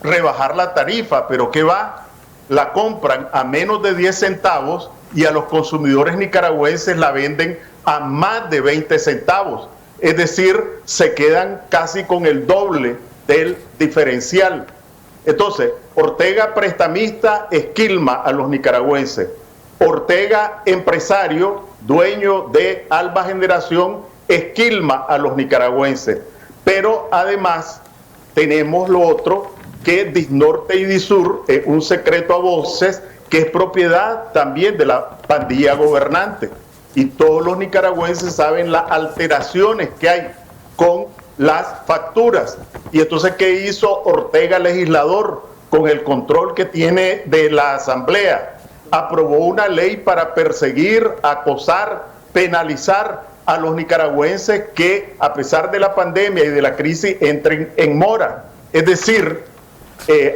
rebajar la tarifa, pero ¿qué va? La compran a menos de 10 centavos y a los consumidores nicaragüenses la venden a más de 20 centavos. Es decir, se quedan casi con el doble del diferencial. Entonces, Ortega prestamista esquilma a los nicaragüenses. Ortega empresario, dueño de Alba Generación, esquilma a los nicaragüenses. Pero además tenemos lo otro, que Disnorte y Disur es un secreto a voces que es propiedad también de la pandilla gobernante. Y todos los nicaragüenses saben las alteraciones que hay con las facturas. Y entonces, ¿qué hizo Ortega legislador con el control que tiene de la Asamblea? Aprobó una ley para perseguir, acosar, penalizar a los nicaragüenses que, a pesar de la pandemia y de la crisis, entren en mora. Es decir,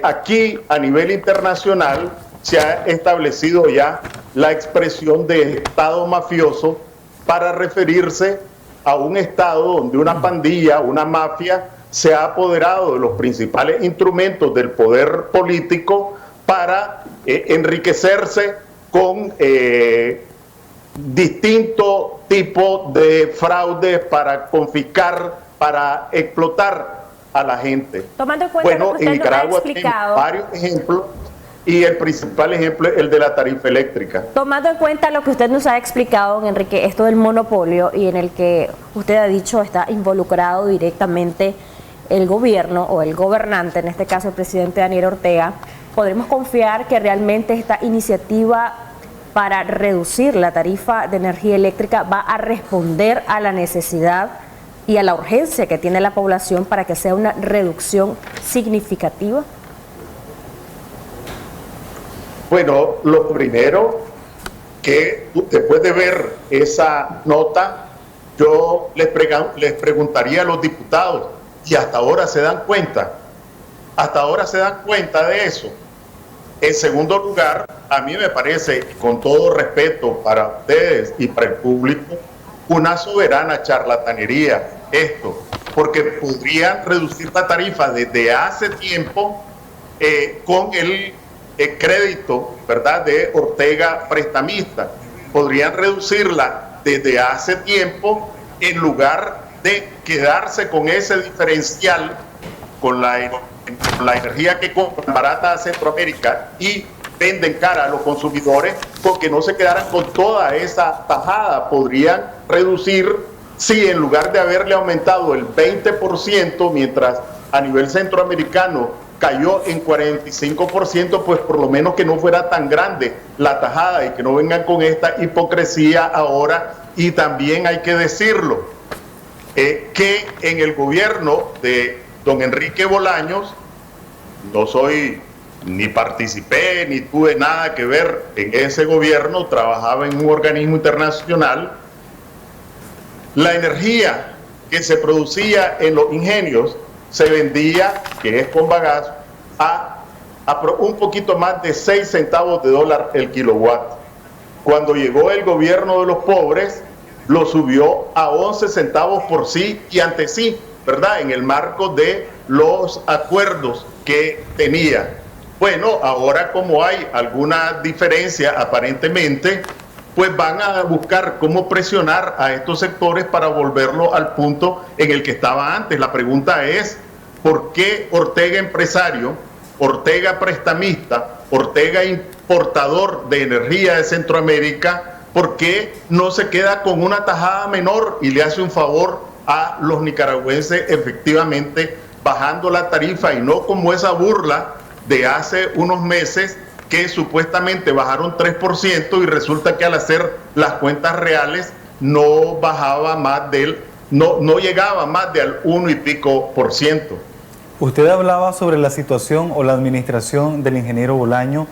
aquí a nivel internacional se ha establecido ya la expresión de Estado mafioso para referirse a un Estado donde una pandilla, una mafia, se ha apoderado de los principales instrumentos del poder político para enriquecerse con distintos tipos de fraudes, para confiscar, para explotar a la gente. Tomando en cuenta lo que usted en Nicaragua nos ha explicado, varios ejemplos, y el principal ejemplo es el de la tarifa eléctrica. Tomando en cuenta lo que usted nos ha explicado, Enrique, esto del monopolio, y en el que usted ha dicho está involucrado directamente el gobierno o el gobernante, en este caso el presidente Daniel Ortega, ¿podremos confiar que realmente esta iniciativa para reducir la tarifa de energía eléctrica va a responder a la necesidad y a la urgencia que tiene la población para que sea una reducción significativa? Bueno, lo primero, que después de ver esa nota, yo les preguntaría a los diputados, ¿y hasta ahora se dan cuenta? ¿Hasta ahora se dan cuenta de eso? En segundo lugar, a mí me parece, con todo respeto para ustedes y para el público, una soberana charlatanería esto, porque podrían reducir la tarifa desde hace tiempo con el crédito, ¿verdad?, de Ortega prestamista. Podrían reducirla desde hace tiempo en lugar de quedarse con ese diferencial, con la energía que compran barata a Centroamérica y venden cara a los consumidores, porque no se quedaran con toda esa tajada. Podrían reducir, si en lugar de haberle aumentado el 20%, mientras a nivel centroamericano cayó en 45%, pues por lo menos que no fuera tan grande la tajada y que no vengan con esta hipocresía ahora. Y también hay que decirlo, que en el gobierno de don Enrique Bolaños, no soy, ni participé, ni tuve nada que ver en ese gobierno, trabajaba en un organismo internacional, la energía que se producía en los ingenios se vendía, que es con bagazo, a un poquito más de 6 centavos de dólar el kilowatt. Cuando llegó el gobierno de los pobres, lo subió a 11 centavos por sí y ante sí, ¿verdad?, en el marco de los acuerdos que tenía. Bueno, ahora como hay alguna diferencia aparentemente, pues van a buscar cómo presionar a estos sectores para volverlo al punto en el que estaba antes. La pregunta es, ¿por qué Ortega empresario, Ortega prestamista, Ortega importador de energía de Centroamérica, por qué no se queda con una tajada menor y le hace un favor a los nicaragüenses efectivamente bajando la tarifa, y no como esa burla de hace unos meses que supuestamente bajaron 3% y resulta que al hacer las cuentas reales no bajaba más no llegaba más del 1 y pico por ciento? Usted hablaba sobre la situación o la administración del ingeniero Bolaño,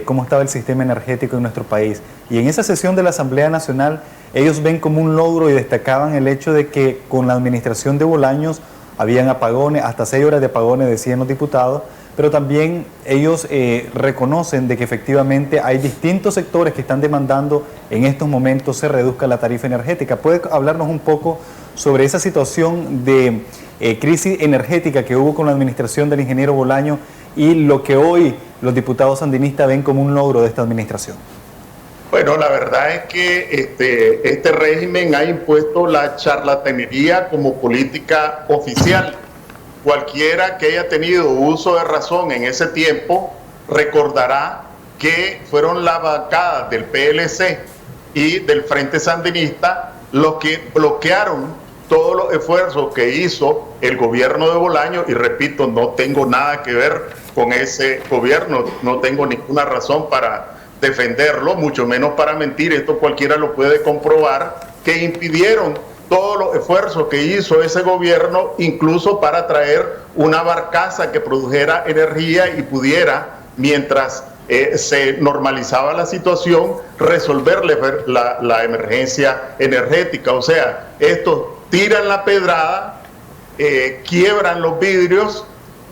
cómo estaba el sistema energético en nuestro país. Y en esa sesión de la Asamblea Nacional, ellos ven como un logro y destacaban el hecho de que con la administración de Bolaños habían apagones, hasta 6 horas de apagones, decían los diputados, pero también ellos reconocen de que efectivamente hay distintos sectores que están demandando en estos momentos se reduzca la tarifa energética. ¿Puede hablarnos un poco sobre esa situación de crisis energética que hubo con la administración del ingeniero Bolaño y lo que hoy los diputados sandinistas ven como un logro de esta administración? Bueno, la verdad es que este régimen ha impuesto la charlatanería como política oficial. Cualquiera que haya tenido uso de razón en ese tiempo recordará que fueron las bancadas del PLC y del Frente Sandinista los que bloquearon todos los esfuerzos que hizo el gobierno de Bolaño, y repito, no tengo nada que ver con ese gobierno, no tengo ninguna razón para defenderlo, mucho menos para mentir, esto cualquiera lo puede comprobar, que impidieron todos los esfuerzos que hizo ese gobierno, incluso para traer una barcaza que produjera energía y pudiera, mientras se normalizaba la situación, resolverle la emergencia energética. O sea, estos tiran la pedrada, quiebran los vidrios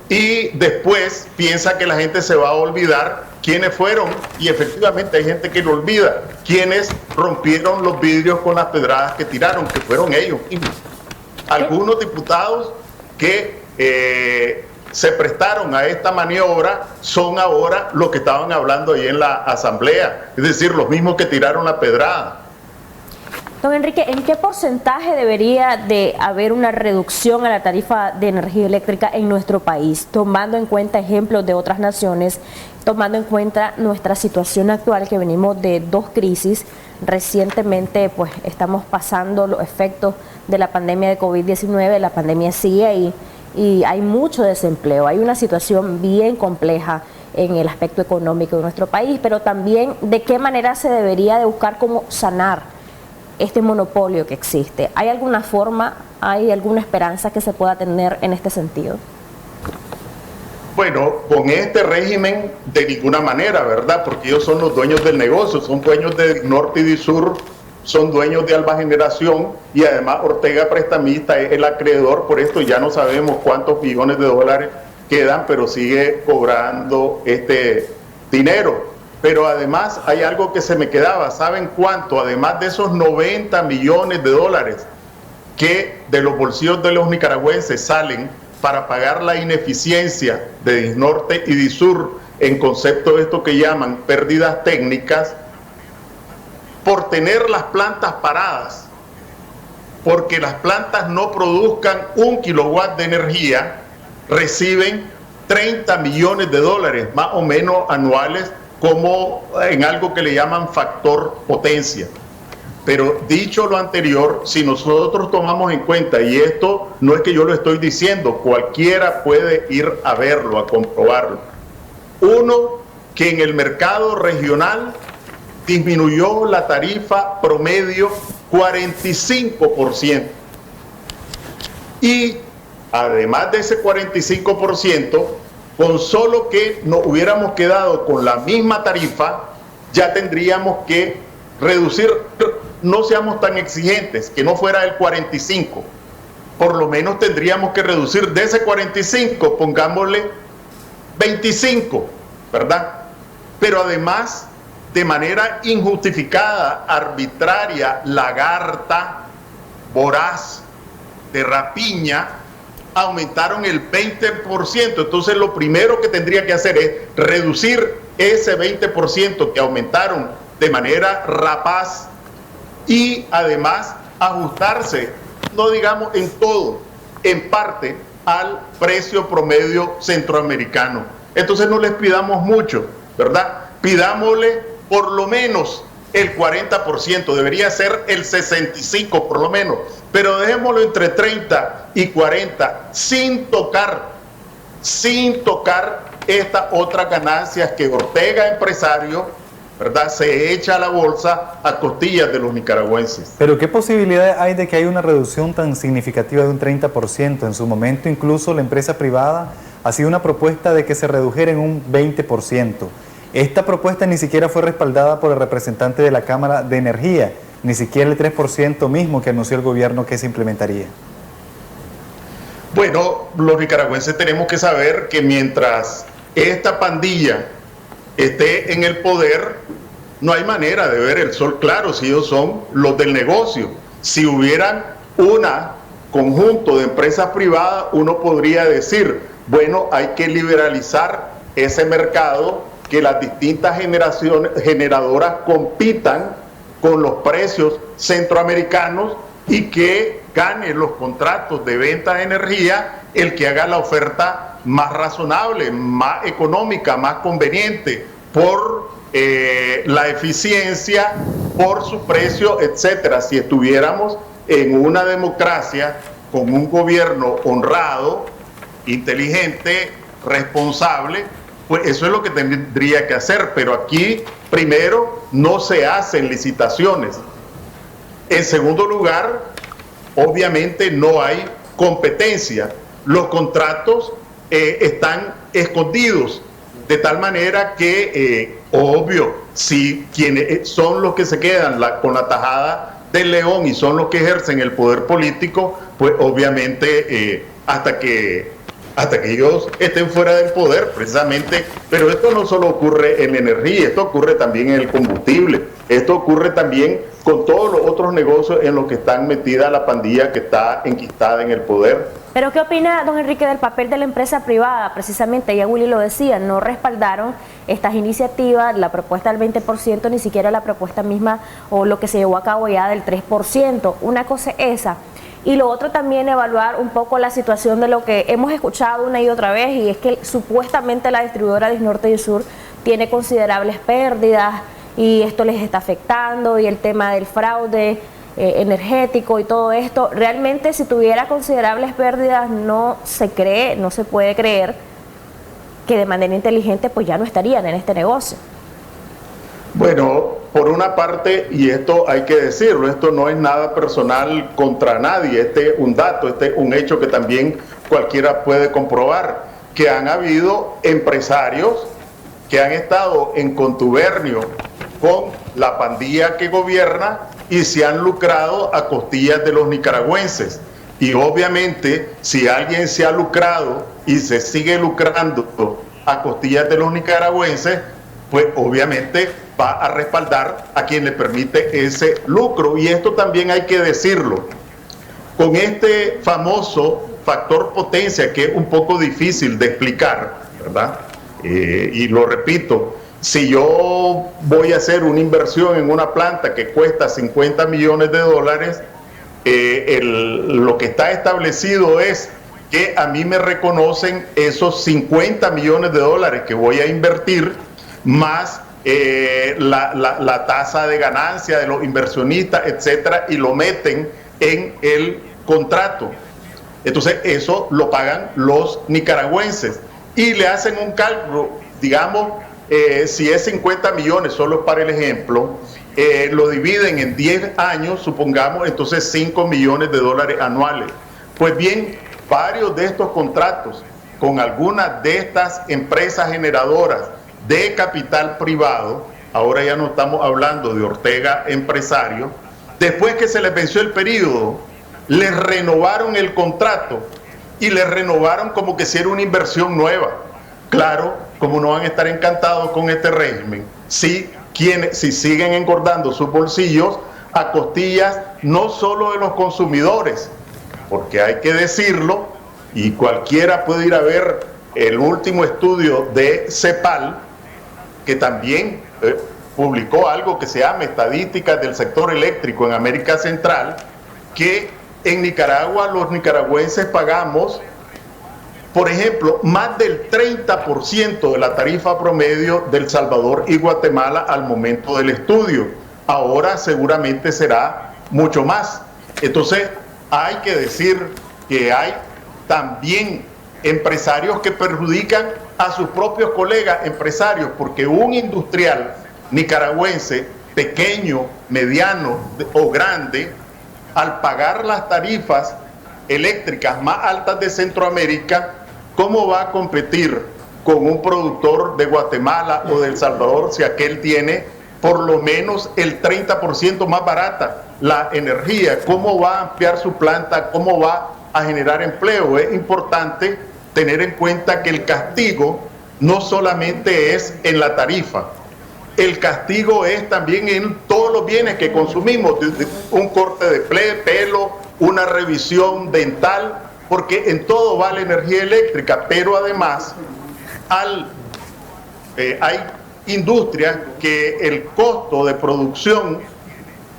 y después piensa que la gente se va a olvidar quiénes fueron, y efectivamente hay gente que lo olvida, quienes rompieron los vidrios con las pedradas que tiraron, que fueron ellos mismos. Algunos diputados que se prestaron a esta maniobra son ahora los que estaban hablando ahí en la asamblea, es decir, los mismos que tiraron la pedrada. Don Enrique, ¿en qué porcentaje debería de haber una reducción a la tarifa de energía eléctrica en nuestro país, tomando en cuenta ejemplos de otras naciones, tomando en cuenta nuestra situación actual, que venimos de dos crisis? Recientemente pues estamos pasando los efectos de la pandemia de COVID-19, la pandemia sigue ahí y hay mucho desempleo, hay una situación bien compleja en el aspecto económico de nuestro país, pero también de qué manera se debería de buscar cómo sanar este monopolio que existe. ¿Hay alguna forma, hay alguna esperanza que se pueda tener en este sentido? Bueno, con este régimen de ninguna manera, ¿verdad? Porque ellos son los dueños del negocio, son dueños de Norte y de Sur, son dueños de Alba Generación, y además Ortega Prestamista es el acreedor. Por esto ya no sabemos cuántos billones de dólares quedan, pero sigue cobrando este dinero. Pero además hay algo que se me quedaba, ¿saben cuánto? Además de esos 90 millones de dólares que de los bolsillos de los nicaragüenses salen para pagar la ineficiencia de Disnorte y Disur en concepto de esto que llaman pérdidas técnicas, por tener las plantas paradas, porque las plantas no produzcan 1 kilowatt de energía, reciben 30 millones de dólares más o menos anuales, como en algo que le llaman factor potencia. Pero dicho lo anterior, si nosotros tomamos en cuenta, y esto no es que yo lo estoy diciendo, cualquiera puede ir a verlo, a comprobarlo. Uno, que en el mercado regional disminuyó la tarifa promedio 45%. Y además de ese 45%, con solo que nos hubiéramos quedado con la misma tarifa, ya tendríamos que reducir, no seamos tan exigentes, que no fuera el 45, por lo menos tendríamos que reducir de ese 45, pongámosle 25, ¿verdad? Pero además, de manera injustificada, arbitraria, lagarta, voraz, de rapiña, aumentaron el 20%. Entonces lo primero que tendría que hacer es reducir ese 20% que aumentaron de manera rapaz, y además ajustarse, no digamos en todo, en parte al precio promedio centroamericano. Entonces no les pidamos mucho, ¿verdad? Pidámosle por lo menos el 40%, debería ser el 65% por lo menos, pero dejémoslo entre 30 y 40 sin tocar estas otras ganancias que Ortega, empresario, ¿verdad?, se echa a la bolsa a costillas de los nicaragüenses. Pero ¿qué posibilidades hay de que haya una reducción tan significativa de un 30%? En su momento incluso la empresa privada hacía una propuesta de que se redujera en un 20%. Esta propuesta ni siquiera fue respaldada por el representante de la Cámara de Energía, ni siquiera el 3% mismo que anunció el gobierno que se implementaría. Bueno, los nicaragüenses tenemos que saber que mientras esta pandilla esté en el poder, no hay manera de ver el sol claro si ellos son los del negocio. Si hubieran un conjunto de empresas privadas, uno podría decir, bueno, hay que liberalizar ese mercado, que las distintas generadoras compitan con los precios centroamericanos y que gane los contratos de venta de energía el que haga la oferta más razonable, más económica, más conveniente, por la eficiencia, por su precio, etcétera. Si estuviéramos en una democracia con un gobierno honrado, inteligente, responsable, pues eso es lo que tendría que hacer. Pero aquí, primero, no se hacen licitaciones. En segundo lugar, obviamente no hay competencia. Los contratos están escondidos, de tal manera que, obvio, si quienes son los que se quedan con la tajada del león y son los que ejercen el poder político, pues obviamente hasta que ellos estén fuera del poder, precisamente. Pero esto no solo ocurre en la energía, esto ocurre también en el combustible, esto ocurre también con todos los otros negocios en los que están metida la pandilla que está enquistada en el poder. Pero ¿qué opina, don Enrique, del papel de la empresa privada? Precisamente, ya Willy lo decía, no respaldaron estas iniciativas, la propuesta del 20%, ni siquiera la propuesta misma o lo que se llevó a cabo ya del 3%. Una cosa es esa. Y lo otro también, evaluar un poco la situación de lo que hemos escuchado una y otra vez, y es que supuestamente la distribuidora de Norte y Sur tiene considerables pérdidas y esto les está afectando, y el tema del fraude energético y todo esto. Realmente, si tuviera considerables pérdidas, no se puede creer que de manera inteligente pues ya no estarían en este negocio. Bueno, por una parte, y esto hay que decirlo, esto no es nada personal contra nadie, este es un dato, este es un hecho que también cualquiera puede comprobar, que han habido empresarios que han estado en contubernio con la pandilla que gobierna y se han lucrado a costillas de los nicaragüenses. Y obviamente, si alguien se ha lucrado y se sigue lucrando a costillas de los nicaragüenses, pues obviamente va a respaldar a quien le permite ese lucro. Y esto también hay que decirlo. Con este famoso factor potencia, que es un poco difícil de explicar, ¿verdad? Y lo repito, si yo voy a hacer una inversión en una planta que cuesta 50 millones de dólares, lo que está establecido es que a mí me reconocen esos 50 millones de dólares que voy a invertir, más la tasa de ganancia de los inversionistas, etcétera, y lo meten en el contrato. Entonces eso lo pagan los nicaragüenses y le hacen un cálculo, digamos, si es 50 millones, solo para el ejemplo, lo dividen en 10 años, supongamos, entonces 5 millones de dólares anuales. Pues bien, varios de estos contratos con algunas de estas empresas generadoras de capital privado, ahora ya no estamos hablando de Ortega empresario, después que se les venció el periodo, les renovaron el contrato y les renovaron como que si era una inversión nueva. Claro, como no van a estar encantados con este régimen, si siguen engordando sus bolsillos a costillas no solo de los consumidores, porque hay que decirlo, y cualquiera puede ir a ver el último estudio de CEPAL, que también publicó algo que se llama Estadísticas del Sector Eléctrico en América Central, que en Nicaragua los nicaragüenses pagamos, por ejemplo, más del 30% de la tarifa promedio de El Salvador y Guatemala al momento del estudio. Ahora seguramente será mucho más. Entonces hay que decir que hay también empresarios que perjudican a sus propios colegas empresarios, porque un industrial nicaragüense, pequeño, mediano o grande, al pagar las tarifas eléctricas más altas de Centroamérica, ¿cómo va a competir con un productor de Guatemala o de El Salvador si aquel tiene por lo menos el 30% más barata la energía? ¿Cómo va a ampliar su planta? ¿Cómo va a generar empleo? Es importante tener en cuenta que el castigo no solamente es en la tarifa, el castigo es también en todos los bienes que consumimos, desde un corte de pelo, una revisión dental, porque en todo va la energía eléctrica, pero además hay industrias que el costo de producción,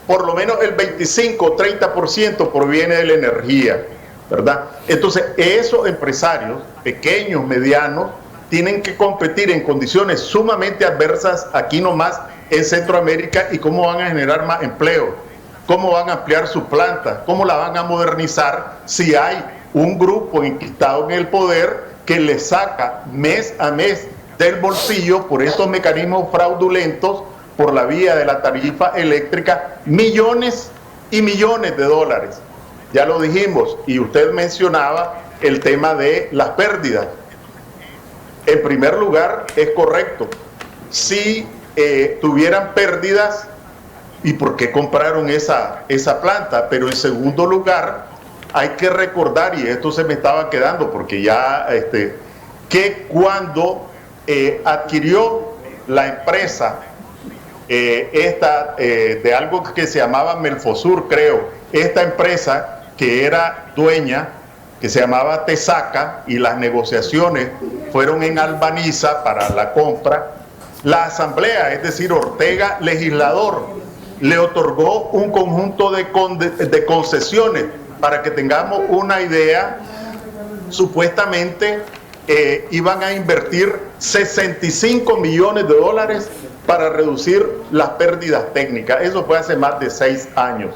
por lo menos el 25 o 30% proviene de la energía, ¿verdad? Entonces, esos empresarios, pequeños, medianos, tienen que competir en condiciones sumamente adversas aquí nomás en Centroamérica. ¿Y cómo van a generar más empleo? ¿Cómo van a ampliar sus plantas? ¿Cómo la van a modernizar si hay un grupo enquistado en el poder que le saca mes a mes del bolsillo por estos mecanismos fraudulentos, por la vía de la tarifa eléctrica, millones y millones de dólares? Ya lo dijimos, y usted mencionaba el tema de las pérdidas. En primer lugar, es correcto. Si tuvieran pérdidas, ¿y por qué compraron esa planta? Pero en segundo lugar, hay que recordar, y esto se me estaba quedando, porque ya, que cuando adquirió la empresa de algo que se llamaba Melfosur, creo, esta empresa que era dueña, que se llamaba Tesaca, y las negociaciones fueron en Albaniza para la compra, la asamblea, es decir, Ortega, legislador, le otorgó un conjunto de concesiones. Para que tengamos una idea, supuestamente iban a invertir 65 millones de dólares para reducir las pérdidas técnicas. Eso fue hace más de 6 años.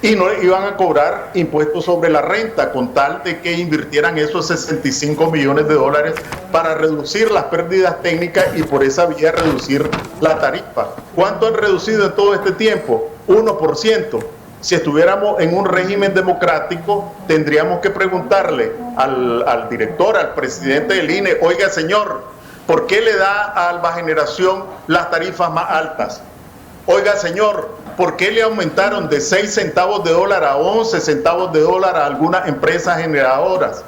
Y no iban a cobrar impuestos sobre la renta, con tal de que invirtieran esos 65 millones de dólares para reducir las pérdidas técnicas y por esa vía reducir la tarifa. ¿Cuánto han reducido en todo este tiempo? 1%. Si estuviéramos en un régimen democrático, tendríamos que preguntarle al director, al presidente del INE, oiga señor, ¿por qué le da a Alba Generación las tarifas más altas? Oiga señor, ¿por qué le aumentaron de 6 centavos de dólar a 11 centavos de dólar a algunas empresas generadoras?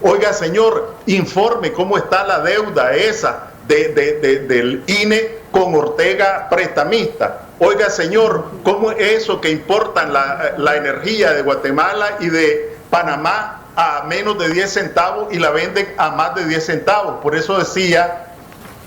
Oiga señor, informe cómo está la deuda esa del INE con Ortega prestamista. Oiga señor, ¿cómo es eso que importan la energía de Guatemala y de Panamá a menos de 10 centavos y la venden a más de 10 centavos? Por eso decía,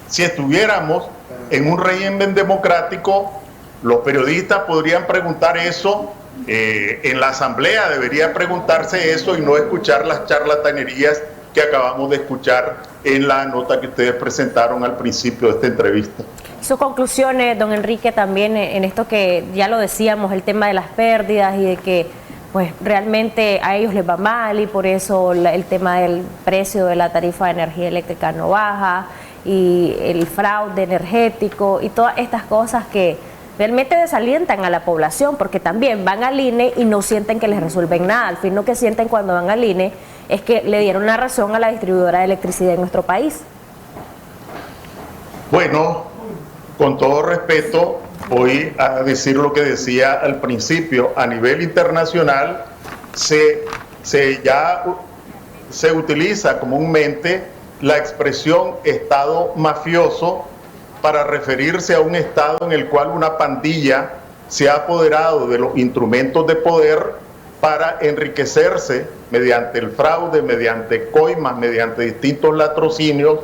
si estuviéramos en un régimen democrático, los periodistas podrían preguntar eso, en la asamblea debería preguntarse eso y no escuchar las charlatanerías que acabamos de escuchar en la nota que ustedes presentaron al principio de esta entrevista. Sus conclusiones, don Enrique, también en esto que ya lo decíamos, el tema de las pérdidas y de que pues realmente a ellos les va mal y por eso el tema del precio de la tarifa de energía eléctrica no baja y el fraude energético y todas estas cosas que realmente desalientan a la población, porque también van al INE y no sienten que les resuelven nada. Al fin lo que sienten cuando van al INE es que le dieron la razón a la distribuidora de electricidad en nuestro país. Bueno, con todo respeto, voy a decir lo que decía al principio. A nivel internacional se utiliza comúnmente la expresión Estado mafioso para referirse a un Estado en el cual una pandilla se ha apoderado de los instrumentos de poder para enriquecerse mediante el fraude, mediante coimas, mediante distintos latrocinios,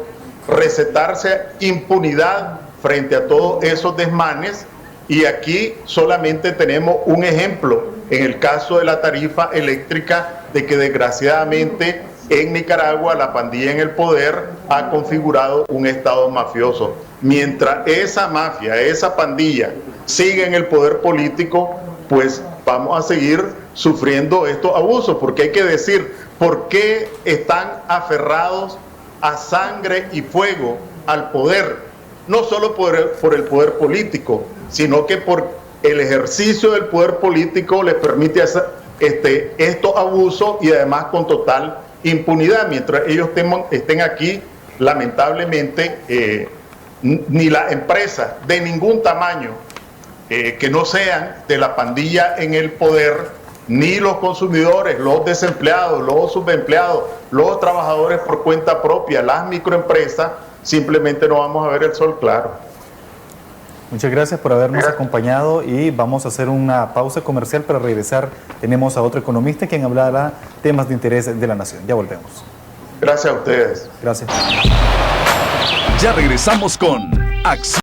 recetarse impunidad frente a todos esos desmanes. Y aquí solamente tenemos un ejemplo en el caso de la tarifa eléctrica, de que desgraciadamente en Nicaragua la pandilla en el poder ha configurado un Estado mafioso. Mientras esa mafia, esa pandilla sigue en el poder político, pues vamos a seguir sufriendo estos abusos, porque hay que decir por qué están aferrados a sangre y fuego al poder, no solo por el poder político, sino que por el ejercicio del poder político les permite hacer estos abusos y además con total impunidad. Mientras ellos estén aquí, lamentablemente ni las empresas de ningún tamaño que no sean de la pandilla en el poder, ni los consumidores, los desempleados, los subempleados, los trabajadores por cuenta propia, las microempresas, simplemente no vamos a ver el sol claro. Muchas gracias por habernos acompañado y vamos a hacer una pausa comercial. Para regresar tenemos a otro economista quien hablará temas de interés de la nación. Ya volvemos. Gracias a ustedes. Gracias. Ya regresamos con Acción.